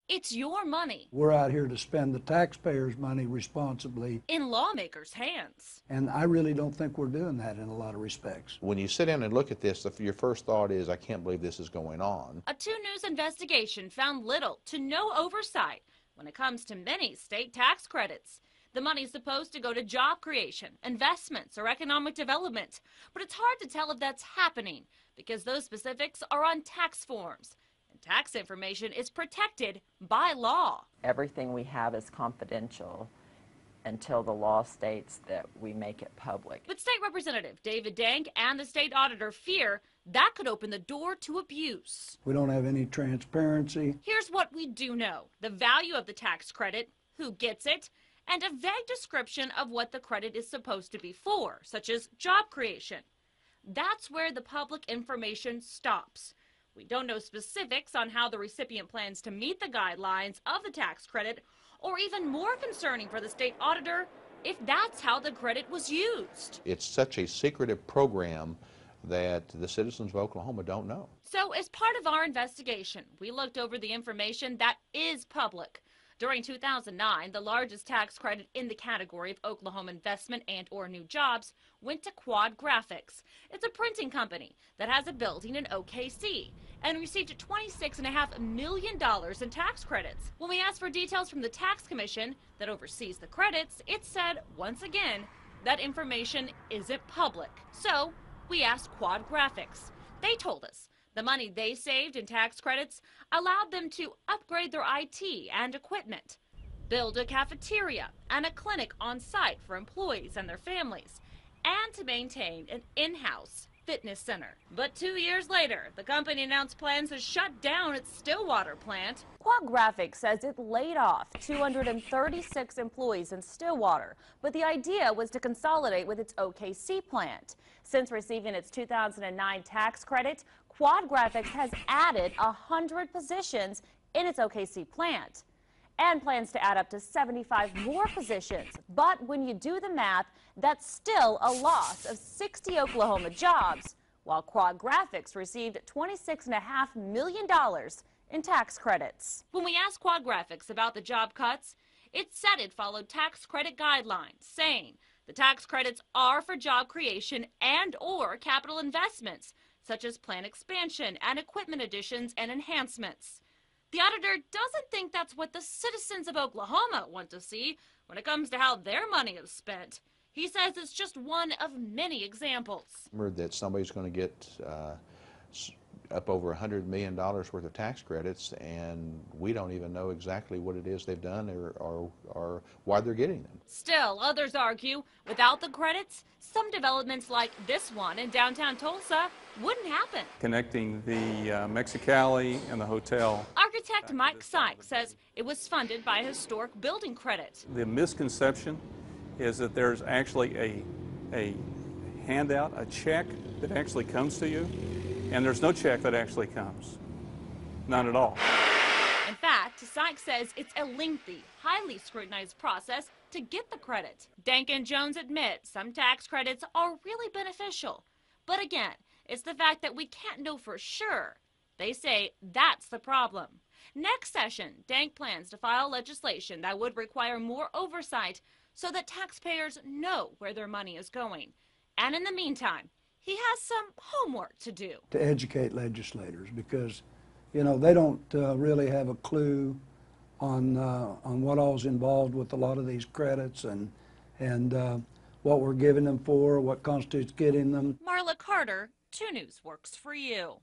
It's your money We're out here to spend the taxpayers' money responsibly, in lawmakers' hands. and I really don't think we're doing that in a lot of respects. When you sit down and look at this, your first thought is, I can't believe this is going on. A 2 News investigation found little to no oversight when it comes to many state tax credits. The money's supposed to go to job creation, investments, or economic development, but it's hard to tell if that's happening because those specifics are on tax forms. Tax information is protected by law. Everything we have is confidential until the law states that we make it public. But State Representative David Dank and the state auditor fear that could open the door to abuse. We don't have any transparency. Here's what we do know: the value of the tax credit, who gets it, and a vague description of what the credit is supposed to be for, such as job creation. That's where the public information stops. We don't know specifics on how the recipient plans to meet the guidelines of the tax credit, or even more concerning for the state auditor, if that's how the credit was used. It's such a secretive program that the citizens of Oklahoma don't know. So as part of our investigation, we looked over the information that is public. During 2009, the largest tax credit in the category of Oklahoma investment and/or new jobs went to Quad Graphics. It's a printing company that has a building in OKC and received $26.5 million in tax credits. When we asked for details from the tax commission that oversees the credits, it said, once again, that information isn't public. So we asked Quad Graphics. They told us the money they saved in tax credits allowed them to upgrade their IT and equipment, build a cafeteria and a clinic on site for employees and their families, and to maintain an in-house fitness center. But 2 years later, the company announced plans to shut down its Stillwater plant. Quad Graphics says it laid off 236 employees in Stillwater, but the idea was to consolidate with its OKC plant. Since receiving its 2009 tax credit, Quad Graphics has added 100 positions in its OKC plant and plans to add up to 75 more positions. But when you do the math, that's still a loss of 60 Oklahoma jobs, while Quad Graphics received $26.5 million in tax credits. When we asked Quad Graphics about the job cuts, it said it followed tax credit guidelines, saying the tax credits are for job creation and/or capital investments, such as plant expansion and equipment additions and enhancements. The auditor doesn't think that's what the citizens of Oklahoma want to see when it comes to how their money is spent. He says it's just one of many examples. Remember that somebody's going to get up over $100 million worth of tax credits, and we don't even know exactly what it is they've done or why they're getting them. Still, others argue without the credits, some developments like this one in downtown Tulsa wouldn't happen. Connecting the Mexicali and the hotel. Architect Mike Sykes says it was funded by a historic building credit. The misconception is that there's actually a handout, a check that actually comes to you, and there's no check that actually comes. None at all. In fact, Sykes says it's a lengthy, highly scrutinized process to get the credit. Dank and Jones admit some tax credits are really beneficial. But again, it's the fact that we can't know for sure. They say that's the problem. Next session, Dank plans to file legislation that would require more oversight so that taxpayers know where their money is going. And in the meantime, he has some homework to do. To educate legislators, because, you know, they don't really have a clue on what all's involved with a lot of these credits and what we're giving them for, what constitutes getting them. Marla Carter, 2 News works for you.